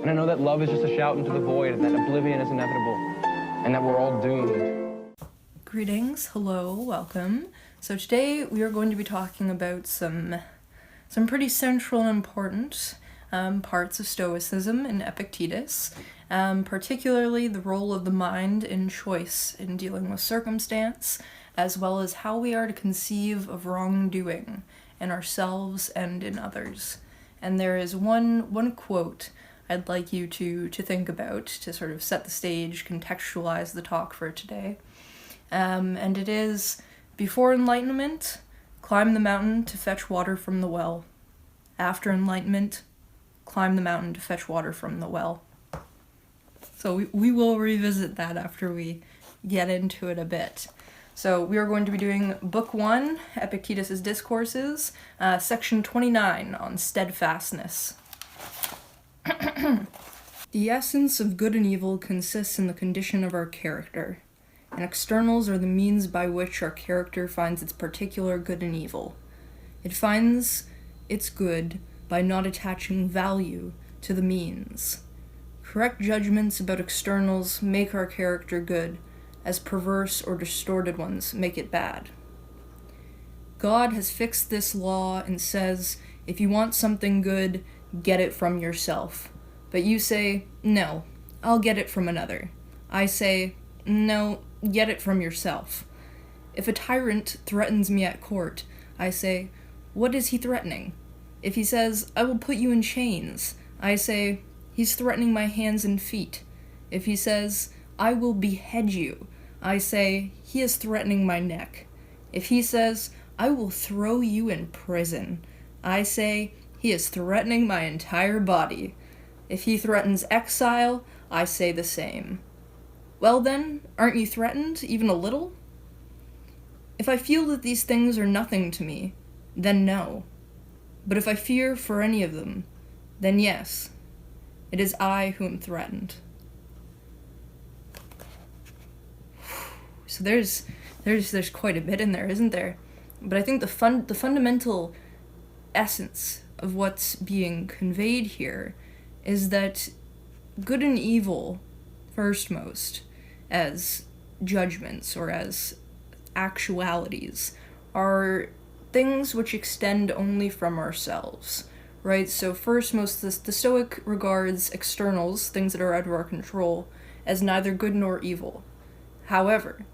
And I know that love is just a shout into the void, and that oblivion is inevitable, and that we're all doomed. Greetings, hello, welcome. So today we are going to be talking about some pretty central and important parts of Stoicism in Epictetus, particularly the role of the mind in choice in dealing with circumstance, as well as how we are to conceive of wrongdoing in ourselves and in others. And there is one quote I'd like you to think about to sort of set the stage, contextualize the talk for today. And it is, before enlightenment, climb the mountain to fetch water from the well. After enlightenment, climb the mountain to fetch water from the well. So we will revisit that after we get into it a bit. So we are going to be doing Book 1, Epictetus' Discourses, Section 29 on Steadfastness. The essence of good and evil consists in the condition of our character, and externals are the means by which our character finds its particular good and evil. It finds its good by not attaching value to the means. Correct judgments about externals make our character good, as perverse or distorted ones make it bad. God has fixed this law and says, if you want something good, get it from yourself. But you say, no, I'll get it from another. I say, no, get it from yourself. If a tyrant threatens me at court, I say, what is he threatening? If he says, I will put you in chains, I say, he's threatening my hands and feet. If he says, I will behead you, I say, he is threatening my neck. If he says, I will throw you in prison, I say, he is threatening my entire body. If he threatens exile, I say the same. Well then, aren't you threatened, even a little? If I feel that these things are nothing to me, then no. But if I fear for any of them, then yes. It is I who am threatened. So there's quite a bit in there, isn't there? But I think the fundamental essence of what's being conveyed here is that good and evil, firstmost, as judgments or as actualities, are things which extend only from ourselves, right? So firstmost, the Stoic regards externals, things that are out of our control, as neither good nor evil. However,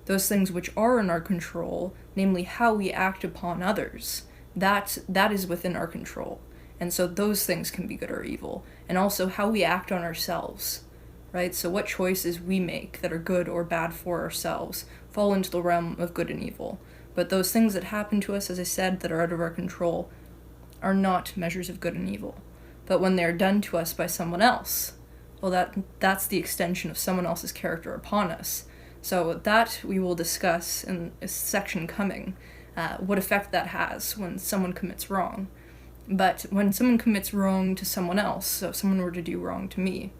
those things which are in our control, namely how we act upon others, that is within our control. And so those things can be good or evil. And also how we act on ourselves, right? So what choices we make that are good or bad for ourselves fall into the realm of good and evil. But those things that happen to us, as I said, that are out of our control, are not measures of good and evil. But when they're done to us by someone else, well, that's the extension of someone else's character upon us. So that we will discuss in a section coming, what effect that has when someone commits wrong. But when someone commits wrong to someone else, so if someone were to do wrong to me,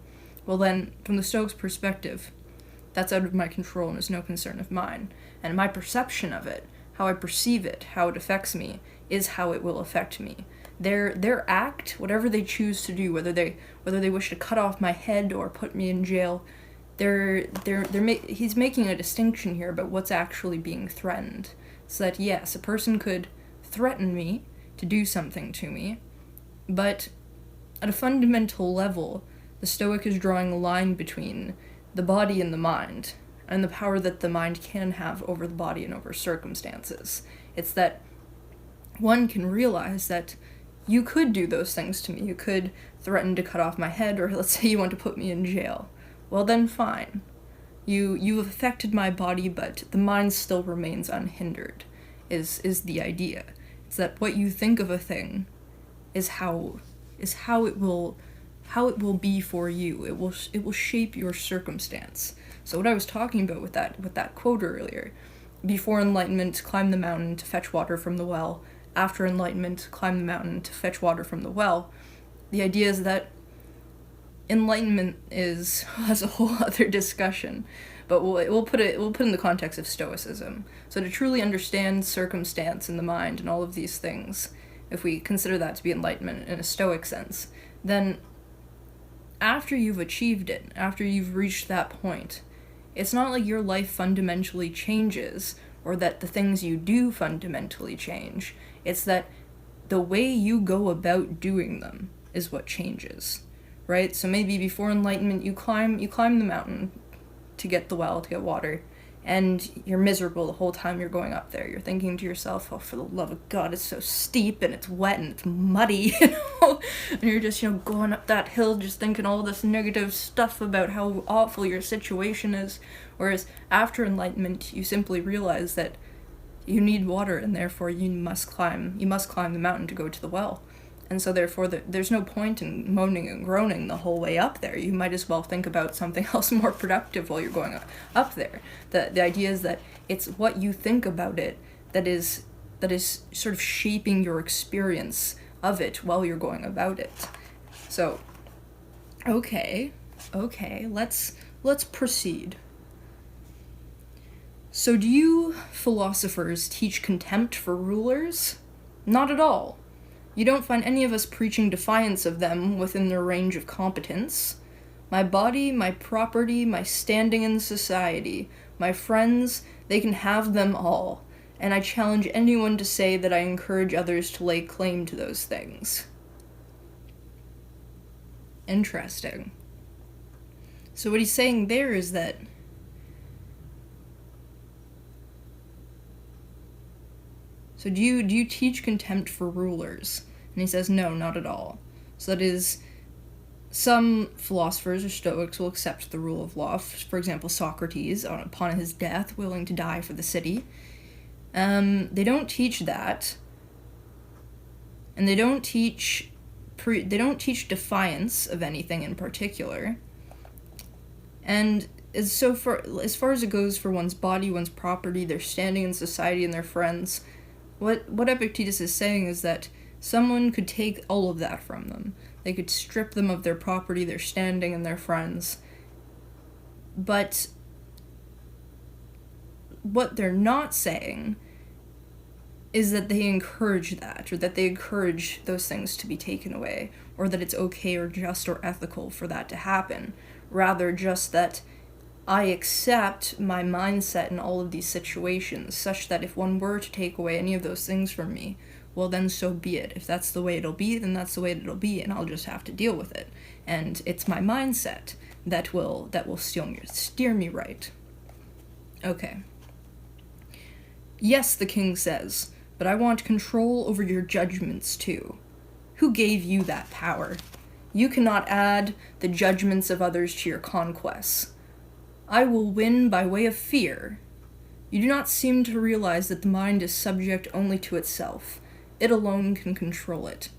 well then, from the Stoic's perspective, that's out of my control and is no concern of mine. And my perception of it, how I perceive it, how it affects me, is how it will affect me. Their act, whatever they choose to do, whether they wish to cut off my head or put me in jail, he's making a distinction here about what's actually being threatened. So that, yes, a person could threaten me to do something to me, but at a fundamental level, the Stoic is drawing a line between the body and the mind, and the power that the mind can have over the body and over circumstances. It's that one can realize that you could do those things to me. You could threaten to cut off my head, or let's say you want to put me in jail. Well then, fine. You've affected my body, but the mind still remains unhindered, is the idea. It's that what you think of a thing is how it will be for you. It will shape your circumstance. So what I was talking about with that quote earlier, before enlightenment, climb the mountain to fetch water from the well. After enlightenment, climb the mountain to fetch water from the well. The idea is that enlightenment has a whole other discussion, but we'll put in the context of Stoicism. So to truly understand circumstance in the mind and all of these things, if we consider that to be enlightenment in a Stoic sense, then after you've achieved it, after you've reached that point, it's not like your life fundamentally changes or that the things you do fundamentally change. It's that the way you go about doing them is what changes, right? So maybe before enlightenment, you climb the mountain to get the well, to get water, and you're miserable the whole time you're going up there. You're thinking to yourself, oh, for the love of God, it's so steep and it's wet and it's muddy, and you're just, going up that hill just thinking all this negative stuff about how awful your situation is. Whereas after enlightenment, you simply realize that you need water, and therefore you must climb the mountain to go to the well. And so therefore there's no point in moaning and groaning the whole way up there. You might as well think about something else more productive while you're going up there. The idea is that it's what you think about it that is sort of shaping your experience of it while you're going about it. So, okay, let's proceed. So do you philosophers teach contempt for rulers? Not at all. You don't find any of us preaching defiance of them within their range of competence. My body, my property, my standing in society, my friends, they can have them all, and I challenge anyone to say that I encourage others to lay claim to those things. Interesting. So what he's saying there is that so do you teach contempt for rulers? And he says, no, not at all. So that is, some philosophers or Stoics will accept the rule of law. For example, Socrates, upon his death, willing to die for the city. They don't teach that. And they don't teach defiance of anything in particular. And as far as it goes for one's body, one's property, their standing in society, and their friends, what Epictetus is saying is that someone could take all of that from them. They could strip them of their property, their standing, and their friends. But what they're not saying is that they encourage that, or that they encourage those things to be taken away, or that it's okay or just or ethical for that to happen. Rather, just that I accept my mindset in all of these situations, such that if one were to take away any of those things from me, well then so be it. If that's the way it'll be, then that's the way it'll be, and I'll just have to deal with it. And it's my mindset that will steer me right. Okay. Yes, the king says, but I want control over your judgments too. Who gave you that power? You cannot add the judgments of others to your conquests. I will win by way of fear. You do not seem to realize that the mind is subject only to itself. It alone can control it,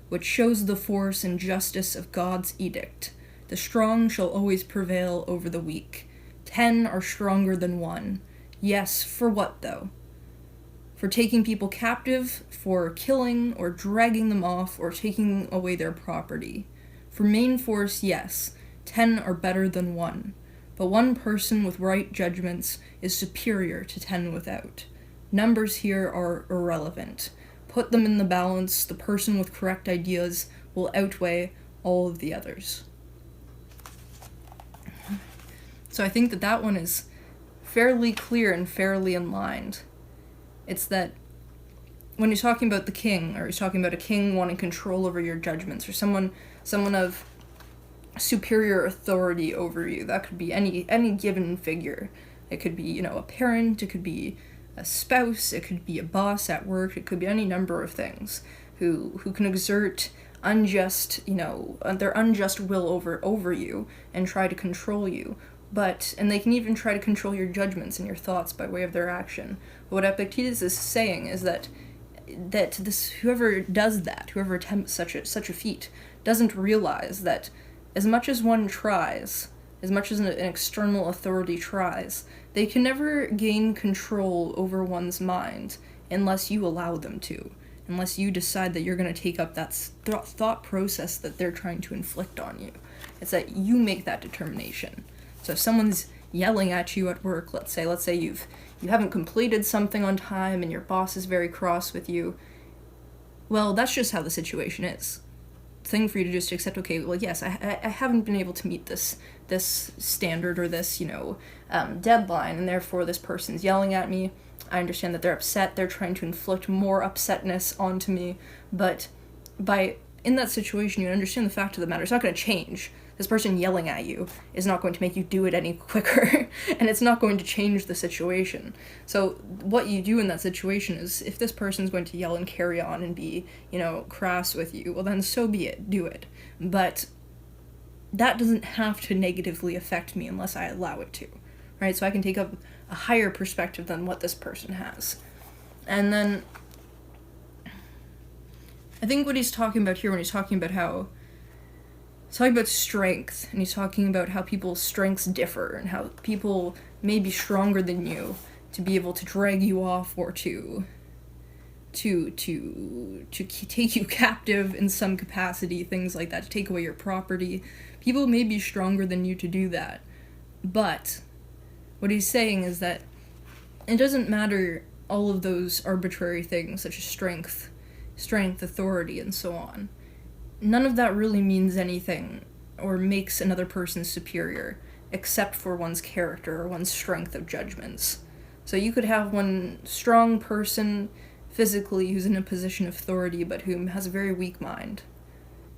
which shows the force and justice of God's edict. The strong shall always prevail over the weak. 10 are stronger than 1. Yes, for what though? For taking people captive, for killing or dragging them off, or taking away their property. For main force, yes, 10 are better than 1. But 1 person with right judgments is superior to 10 without. Numbers here are irrelevant. Put them in the balance, the person with correct ideas will outweigh all of the others. So I think that one is fairly clear and fairly in line. It's that when he's talking about the king, or he's talking about a king wanting control over your judgments, or someone of superior authority over you, that could be any given figure. It could be, a parent, it could be a spouse, it could be a boss at work, it could be any number of things who can exert unjust, their unjust will over you and try to control you. And they can even try to control your judgments and your thoughts by way of their action. But what Epictetus is saying is that whoever does that, whoever attempts such a feat, doesn't realize that as much as one tries, as much as an external authority tries, they can never gain control over one's mind unless you allow them to, unless you decide that you're going to take up that thought process that they're trying to inflict on you. It's that you make that determination. So if someone's yelling at you at work, let's say you haven't completed something on time and your boss is very cross with you, well, that's just how the situation is. thing for you to just accept, okay, well, yes, I haven't been able to meet this standard or this, deadline, and therefore this person's yelling at me. I understand that they're upset, they're trying to inflict more upsetness onto me, but in that situation, you understand the fact of the matter. It's not going to change. This person yelling at you is not going to make you do it any quicker, and it's not going to change the situation. So what you do in that situation is, if this person's going to yell and carry on and be, crass with you, well then so be it, do it. But that doesn't have to negatively affect me unless I allow it to, right? So I can take up a higher perspective than what this person has. And then I think what he's talking about here when he's talking about strength, and he's talking about how people's strengths differ, and how people may be stronger than you to be able to drag you off, or to take you captive in some capacity, things like that, to take away your property. People may be stronger than you to do that, but what he's saying is that it doesn't matter all of those arbitrary things, such as strength, authority, and so on. None of that really means anything or makes another person superior, except for one's character or one's strength of judgments. So you could have one strong person physically who's in a position of authority, but who has a very weak mind.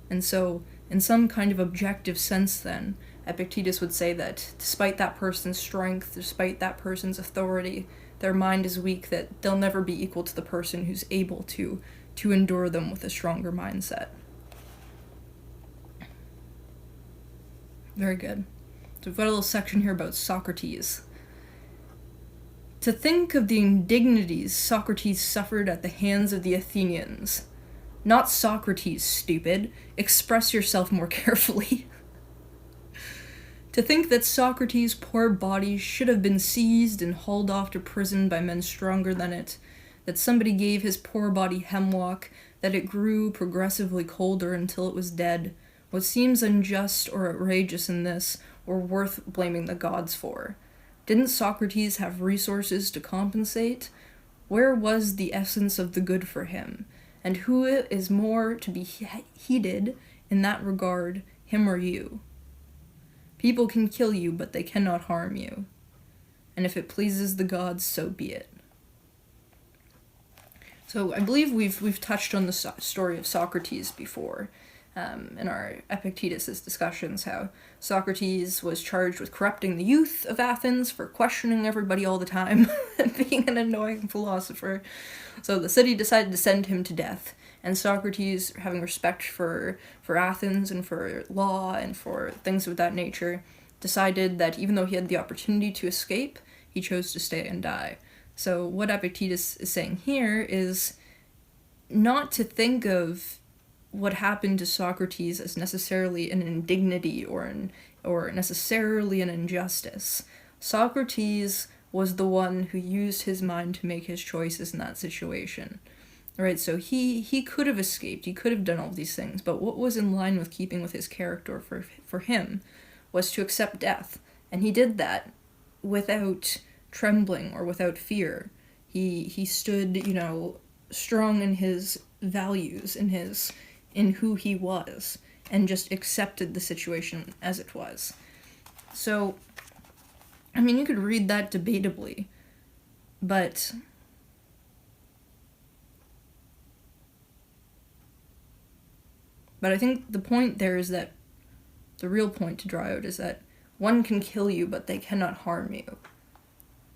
And so, in some kind of objective sense then, Epictetus would say that despite that person's strength, despite that person's authority, their mind is weak, that they'll never be equal to the person who's able to endure them with a stronger mindset. Very good. So we've got a little section here about Socrates. To think of the indignities Socrates suffered at the hands of the Athenians. Not Socrates, stupid. Express yourself more carefully. To think that Socrates' poor body should have been seized and hauled off to prison by men stronger than it, that somebody gave his poor body hemlock, that it grew progressively colder until it was dead, what seems unjust or outrageous in this, or worth blaming the gods for? Didn't Socrates have resources to compensate? Where was the essence of the good for him? And who is more to be heeded in that regard, him or you? People can kill you, but they cannot harm you. And if it pleases the gods, so be it. So I believe we've touched on the story of Socrates before. In our Epictetus' discussions, how Socrates was charged with corrupting the youth of Athens for questioning everybody all the time and being an annoying philosopher. So the city decided to send him to death, and Socrates, having respect for Athens and for law and for things of that nature, decided that even though he had the opportunity to escape, he chose to stay and die. So what Epictetus is saying here is not to think of what happened to Socrates as necessarily an indignity or necessarily an injustice. Socrates was the one who used his mind to make his choices in that situation. Right, so he could have escaped, he could have done all these things, but what was in line with keeping with his character for him was to accept death. And he did that without trembling or without fear. He stood, strong in his values, in who he was, and just accepted the situation as it was. So, you could read that debatably, but I think the point there is that, the real point to draw out is that one can kill you, but they cannot harm you,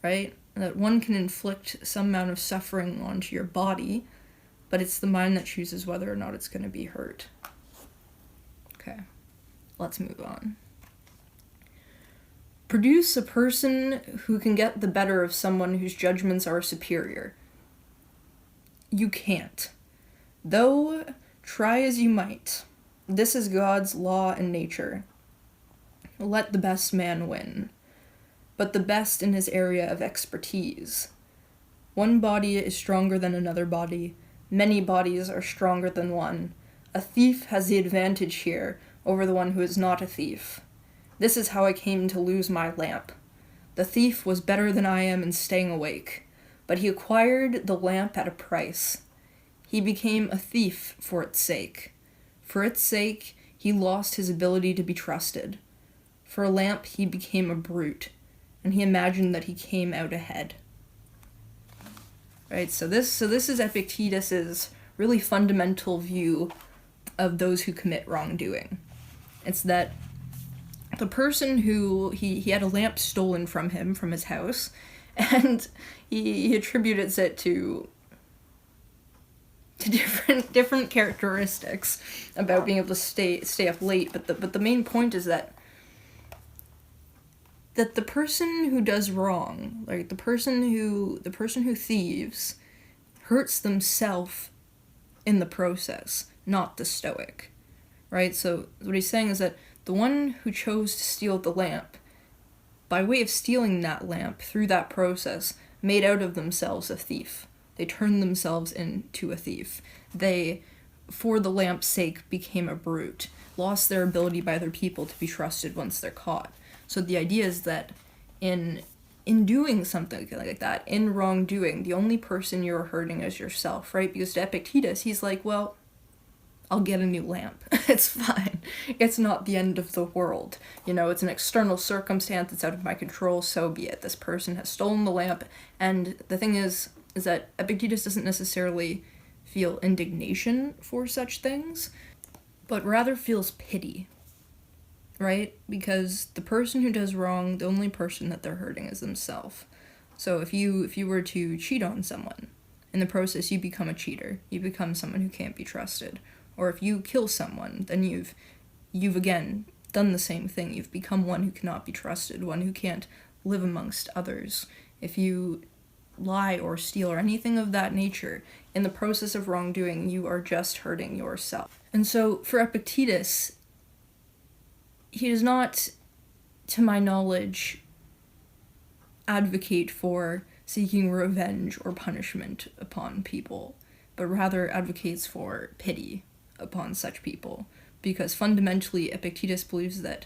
right? That one can inflict some amount of suffering onto your body, but it's the mind that chooses whether or not it's going to be hurt. Okay, let's move on. Produce a person who can get the better of someone whose judgments are superior. You can't. Though, try as you might. This is God's law and nature. Let the best man win, but the best in his area of expertise. One body is stronger than another body. Many bodies are stronger than one. A thief has the advantage here over the one who is not a thief. This is how I came to lose my lamp. The thief was better than I am in staying awake, but he acquired the lamp at a price. He became a thief for its sake. For its sake, he lost his ability to be trusted. For a lamp, he became a brute, and he imagined that he came out ahead. Right, so this is Epictetus's really fundamental view of those who commit wrongdoing. It's that the person who he had a lamp stolen from him from his house, and he attributes it to different characteristics about being able to stay up late. But the main point is that the person who does wrong, like the person who thieves, hurts themselves in the process, not the Stoic, right? So what he's saying is that the one who chose to steal the lamp, by way of stealing that lamp through that process, made out of themselves a thief. They turned themselves into a thief. They, for the lamp's sake, became a brute, lost their ability by other people to be trusted once they're caught. So the idea is that in doing something like that, in wrongdoing, the only person you're hurting is yourself, right? Because to Epictetus, he's like, well, I'll get a new lamp. It's fine. It's not the end of the world. It's an external circumstance that's out of my control, so be it. This person has stolen the lamp, and the thing is that Epictetus doesn't necessarily feel indignation for such things, but rather feels pity, right? Because the person who does wrong, the only person that they're hurting is themselves. So if you were to cheat on someone, in the process you become a cheater. You become someone who can't be trusted. Or if you kill someone, then you've again done the same thing. You've become one who cannot be trusted, one who can't live amongst others. If you lie or steal or anything of that nature, in the process of wrongdoing, you are just hurting yourself. And so for Epictetus, he does not, to my knowledge, advocate for seeking revenge or punishment upon people, but rather advocates for pity upon such people. Because fundamentally, Epictetus believes that,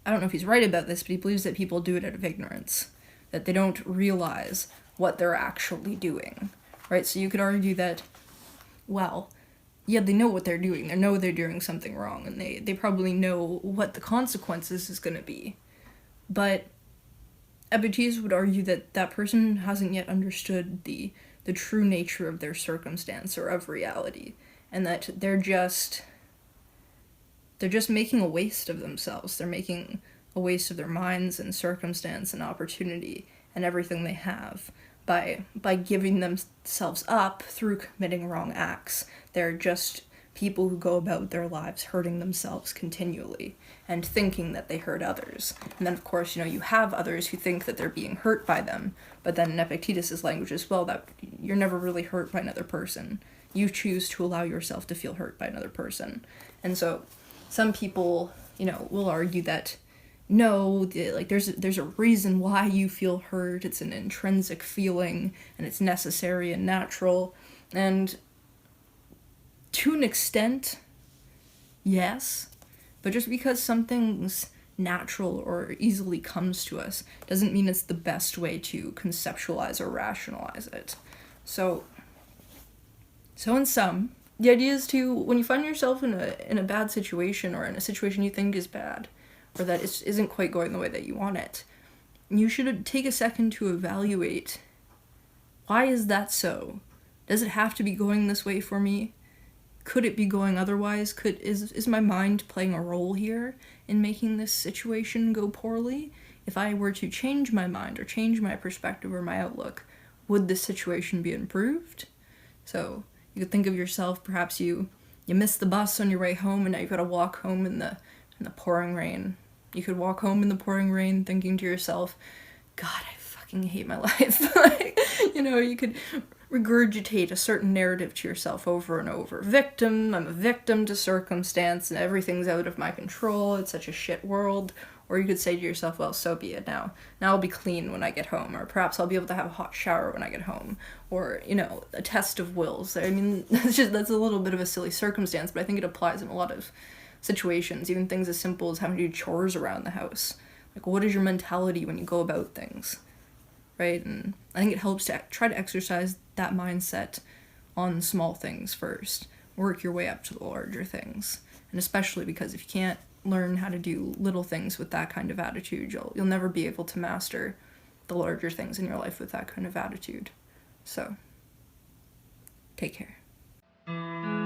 I don't know if he's right about this, but he believes that people do it out of ignorance, that they don't realize what they're actually doing, right? So you could argue that, well, yeah, they know what they're doing. They know they're doing something wrong, and they probably know what the consequences is going to be. But Epictetus would argue that that person hasn't yet understood the true nature of their circumstance or of reality, and that they're just making a waste of themselves. They're making a waste of their minds and circumstance and opportunity and everything they have by giving themselves up through committing wrong acts. They're just people who go about their lives hurting themselves continually and thinking that they hurt others. And then, of course, you have others who think that they're being hurt by them, but then in Epictetus' language as well, that you're never really hurt by another person. You choose to allow yourself to feel hurt by another person. And so some people, will argue that no, there's a reason why you feel hurt. It's an intrinsic feeling, and it's necessary and natural. And to an extent, yes, but just because something's natural or easily comes to us doesn't mean it's the best way to conceptualize or rationalize it. So in sum, the idea is to, when you find yourself in a bad situation, or in a situation you think is bad, or that it isn't quite going the way that you want it, you should take a second to evaluate, why is that so? Does it have to be going this way for me? Could it be going otherwise? Is my mind playing a role here in making this situation go poorly? If I were to change my mind or change my perspective or my outlook, would this situation be improved? So you could think of yourself, perhaps you missed the bus on your way home, and now you've got to walk home in the pouring rain. You could walk home in the pouring rain thinking to yourself, God, I fucking hate my life. You could regurgitate a certain narrative to yourself over and over. I'm a victim to circumstance, and everything's out of my control. It's such a shit world. Or you could say to yourself, well, so be it now. Now I'll be clean when I get home. Or perhaps I'll be able to have a hot shower when I get home. Or, a test of wills. I mean, that's a little bit of a silly circumstance, but I think it applies in a lot of situations, even things as simple as having to do chores around the house. Like, what is your mentality when you go about things, right? And I think it helps to try to exercise that mindset on small things first, work your way up to the larger things. And especially because if you can't learn how to do little things with that kind of attitude, you'll never be able to master the larger things in your life with that kind of attitude. So, take care.